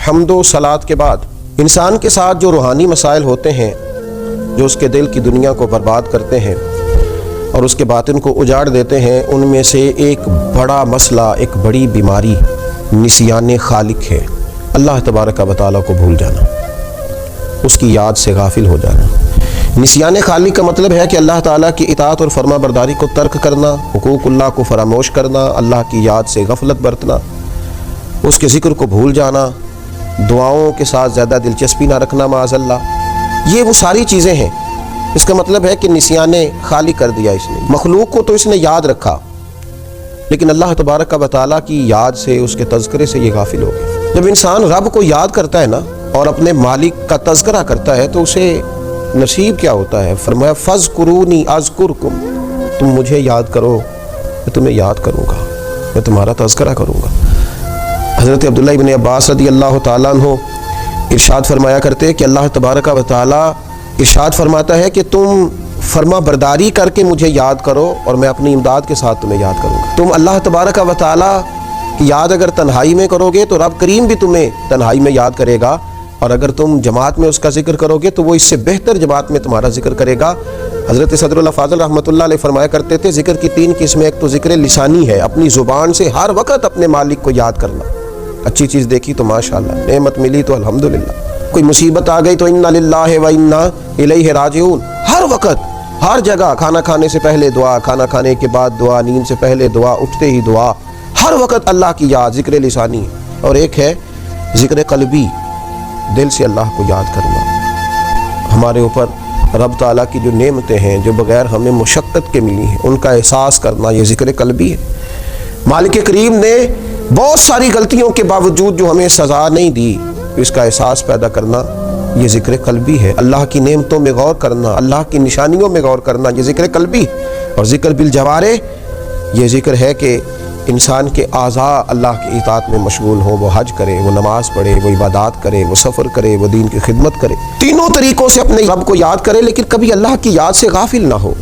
حمد و صلات کے بعد انسان کے ساتھ جو روحانی مسائل ہوتے ہیں جو اس کے دل کی دنیا کو برباد کرتے ہیں اور اس کے باطن کو اجاڑ دیتے ہیں، ان میں سے ایک بڑا مسئلہ، ایک بڑی بیماری نسیان خالق ہے۔ اللہ تبارک و تعالیٰ کو بھول جانا، اس کی یاد سے غافل ہو جانا۔ نسیان خالق کا مطلب ہے کہ اللہ تعالیٰ کی اطاعت اور فرما برداری کو ترک کرنا، حقوق اللہ کو فراموش کرنا، اللہ کی یاد سے غفلت برتنا، اس کے ذکر کو بھول جانا، دعاؤں کے ساتھ زیادہ دلچسپی نہ رکھنا معاذ اللہ۔ یہ وہ ساری چیزیں ہیں۔ اس کا مطلب ہے کہ نسیان خالق کر دیا اس نے۔ مخلوق کو تو اس نے یاد رکھا، لیکن اللہ تبارک و تعالیٰ کی یاد سے، اس کے تذکرے سے یہ غافل ہو گیا۔ جب انسان رب کو یاد کرتا ہے نا اور اپنے مالک کا تذکرہ کرتا ہے تو اسے نصیب کیا ہوتا ہے؟ فرمایا فَاذْكُرُونِي أَذْكُرْكُمْ، تم مجھے یاد کرو میں تمہیں یاد کروں گا، میں تمہارا تذکرہ کروں گا۔ حضرت عبداللہ ابن عباس رضی اللہ تعالیٰ عنہ ارشاد فرمایا کرتے کہ اللہ تبارک و تعالیٰ ارشاد فرماتا ہے کہ تم فرما برداری کر کے مجھے یاد کرو اور میں اپنی امداد کے ساتھ تمہیں یاد کروں گا۔ تم اللہ تبارک و تعالیٰ کی یاد اگر تنہائی میں کرو گے تو رب کریم بھی تمہیں تنہائی میں یاد کرے گا، اور اگر تم جماعت میں اس کا ذکر کرو گے تو وہ اس سے بہتر جماعت میں تمہارا ذکر کرے گا۔ حضرت صدر اللہ فاضل رحمۃ اللہ علیہ فرمایا کرتے تھے ذکر کی 3 قسمیں، ایک تو ذکر لسانی ہے، اپنی زبان سے ہر وقت اپنے مالک کو یاد کرنا۔ اچھی چیز دیکھی تو ماشاءاللہ، نعمت ملی تو الحمدللہ، کوئی مصیبت آ گئی تو انا للہ و انا الیہ راجعون، ہر وقت ہر جگہ، کھانا کھانے سے پہلے دعا، کھانا کھانے کے بعد دعا، نیند سے پہلے دعا، اٹھتے ہی دعا، ہر وقت اللہ کی یاد، ذکر لسانی۔ اور ایک ہے ذکر قلبی، دل سے اللہ کو یاد کرنا۔ ہمارے اوپر رب تعالیٰ کی جو نعمتیں ہیں جو بغیر ہمیں مشقت کے ملی ہیں ان کا احساس کرنا، یہ ذکر قلبی ہے۔ مالک کریم نے بہت ساری غلطیوں کے باوجود جو ہمیں سزا نہیں دی، اس کا احساس پیدا کرنا یہ ذکر قلبی ہے۔ اللہ کی نعمتوں میں غور کرنا، اللہ کی نشانیوں میں غور کرنا، یہ ذکر قلبی۔ اور ذکر بالجوارح، یہ ذکر ہے کہ انسان کے اعضاء اللہ کی اطاعت میں مشغول ہوں، وہ حج کرے، وہ نماز پڑھے، وہ عبادات کرے، وہ سفر کرے، وہ دین کی خدمت کرے، تینوں طریقوں سے اپنے رب کو یاد کرے، لیکن کبھی اللہ کی یاد سے غافل نہ ہو۔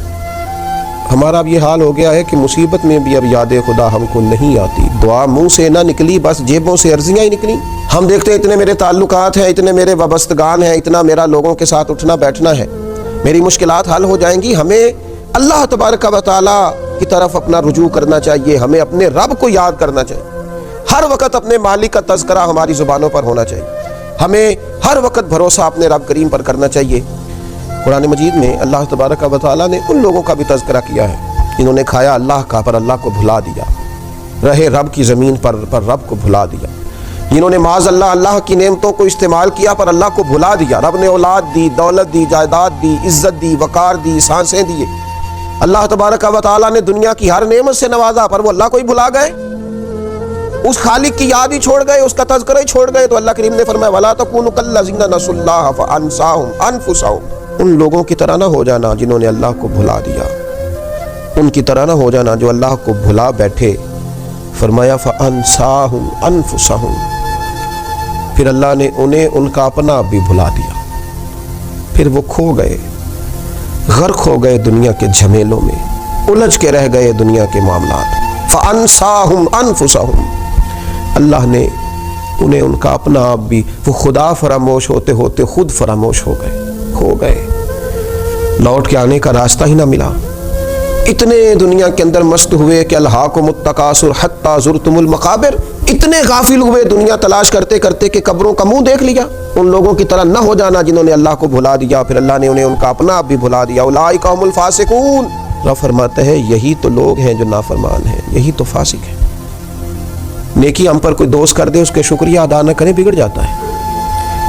ہمارا اب یہ حال ہو گیا ہے کہ مصیبت میں بھی اب یاد خدا ہم کو نہیں آتی، دعا منہ سے نہ نکلی، بس جیبوں سے عرضیاں ہی نکلی۔ ہم دیکھتے ہیں اتنے میرے تعلقات ہیں، اتنے میرے وابستگان ہیں، اتنا میرا لوگوں کے ساتھ اٹھنا بیٹھنا ہے، میری مشکلات حل ہو جائیں گی۔ ہمیں اللہ تبارک و تعالیٰ کی طرف اپنا رجوع کرنا چاہیے، ہمیں اپنے رب کو یاد کرنا چاہیے، ہر وقت اپنے مالک کا تذکرہ ہماری زبانوں پر ہونا چاہیے، ہمیں ہر وقت بھروسہ اپنے رب کریم پر کرنا چاہیے۔ قرآن مجید میں اللہ تبارک و تعالیٰ نے ان لوگوں کا بھی تذکرہ کیا ہے جنہوں نے کھایا اللہ کا پر اللہ کو بھلا دیا، رہے رب کی زمین پر رب کو بھلا دیا، جنہوں نے معاذ اللہ کی نعمتوں کو استعمال کیا پر اللہ کو بھلا دیا۔ رب نے اولاد دی، دولت دی، جائیداد دی، عزت دی، وقار دی، سانسیں دیے۔ اللہ تبارک و تعالیٰ نے دنیا کی ہر نعمت سے نوازا پر وہ اللہ کو ہی بھلا گئے، اس خالق کی یاد ہی چھوڑ گئے، اس کا تذکرہ ہی چھوڑ گئے۔ تو اللہ کریم نے فرمایا وَلَا تَكُونُوا كَالَّذِينَ نَسُوا اللَّهَ فَأَنسَاهُمْ أَنفُسَهُمْ، ان لوگوں کی طرح نہ ہو جانا جنہوں نے اللہ کو بھلا دیا، ان کی طرح نہ ہو جانا جو اللہ کو بھلا بیٹھے۔ فرمایا فَأَنسَاهُمْ أَنفُسَهُمْ، پھر اللہ نے انہیں ان کا اپنا بھی بھلا دیا، پھر وہ کھو گئے، غرق ہو گئے دنیا کے جھمیلوں میں، الجھ کے رہ گئے دنیا کے معاملات۔ فَأَنسَاهُمْ أَنفُسَهُمْ، اللہ نے انہیں ان کا اپنا آپ بھی، وہ خدا فراموش ہوتے ہوتے خود فراموش ہو گئے، کھو گئے، لوٹ کے آنے کا راستہ ہی نہ ملا۔ اتنے دنیا کے اندر مست ہوئے کہ الہاکم التکاثر حتی زرتم المقابر، اتنے غافل ہوئے دنیا تلاش کرتے کرتے کہ قبروں کا منہ دیکھ لیا۔ ان لوگوں کی طرح نہ ہو جانا جنہوں نے اللہ کو بھلا دیا، پھر اللہ نے انہیں ان کا اپنا آپ بھی بھلا دیا۔ اولئک هم الفاسقون، رب فرماتا ہے یہی تو لوگ ہیں جو نافرمان ہیں، یہی تو فاسق ہیں۔ نیکی ہم پر کوئی دوست کر دے، اس کے شکریہ ادا نہ کرے، بگڑ جاتا ہے۔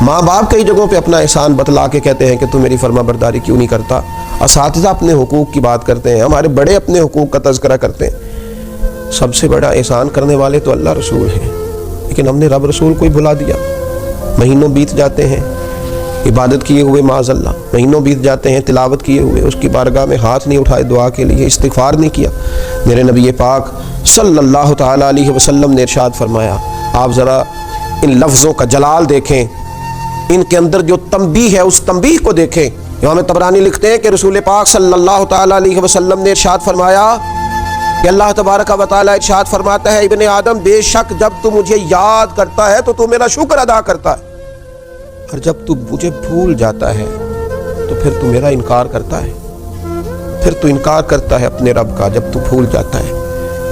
ماں باپ کئی جگہوں پہ اپنا احسان بتلا کے کہتے ہیں کہ تو میری فرما برداری کیوں نہیں کرتا، اساتذہ اپنے حقوق کی بات کرتے ہیں، ہمارے بڑے اپنے حقوق کا تذکرہ کرتے ہیں۔ سب سے بڑا احسان کرنے والے تو اللہ رسول ہیں، لیکن ہم نے رب رسول کو ہی بھلا دیا۔ مہینوں بیت جاتے ہیں عبادت کیے ہوئے، معاذ اللہ مہینوں بیت جاتے ہیں تلاوت کیے ہوئے، اس کی بارگاہ میں ہاتھ نہیں اٹھائے دعا کے لیے، استغفار نہیں کیا۔ میرے نبی پاک صلی اللہ تعالیٰ علیہ وسلم نے ارشاد فرمایا، آپ ذرا ان لفظوں کا جلال دیکھیں، ان کے اندر جو تنبیہ ہے اس تنبیہ کو دیکھیں۔ امام طبرانی لکھتے ہیں کہ رسول پاک صلی اللہ تعالیٰ علیہ وسلم نے ارشاد فرمایا کہ اللہ تبارک و تعالیٰ ارشاد فرماتا ہے ابن آدم بے شک جب تو مجھے یاد کرتا ہے تو تو میرا شکر ادا کرتا ہے، اور جب تو مجھے بھول جاتا ہے تو پھر تو میرا انکار کرتا ہے، پھر تو انکار کرتا ہے اپنے رب کا جب تو بھول جاتا ہے۔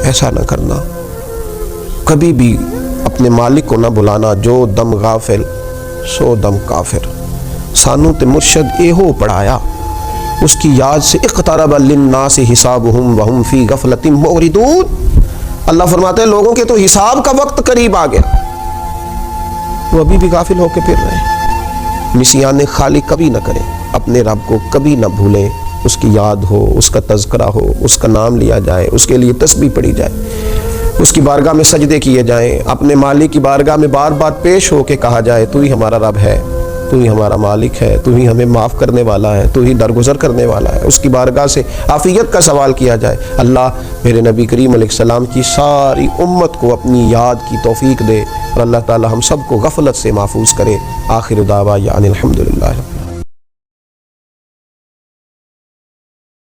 ایسا نہ کرنا، کبھی بھی اپنے مالک کو نہ بلانا، جو دم غافل سو دم کافر۔ سانو تے مرشد ایہو پڑھایا، اس کی یاد سے اقترب للناس حسابہم وہم فی غفلۃ معرضون۔ اللہ فرماتے ہیں لوگوں کے تو حساب کا وقت قریب آ گیا، وہ ابھی بھی غافل ہو کے پھر رہے ہیں۔ نسیان خالی کبھی نہ کریں، اپنے رب کو کبھی نہ بھولیں، اس کی یاد ہو، اس کا تذکرہ ہو، اس کا نام لیا جائے، اس کے لیے تسبیح پڑھی جائے، اس کی بارگاہ میں سجدے کیے جائیں، اپنے مالک کی بارگاہ میں بار بار پیش ہو کے کہا جائے تو ہی ہمارا رب ہے، تو ہی ہمارا مالک ہے، تو ہی ہمیں معاف کرنے والا ہے، تو ہی درگزر کرنے والا ہے۔ اس کی بارگاہ سے عافیت کا سوال کیا جائے۔ اللہ میرے نبی کریم علیہ السلام کی ساری امت کو اپنی یاد کی توفیق دے، اور اللہ تعالی ہم سب کو غفلت سے محفوظ کرے۔ آخر دعوانا ان الحمدللہ۔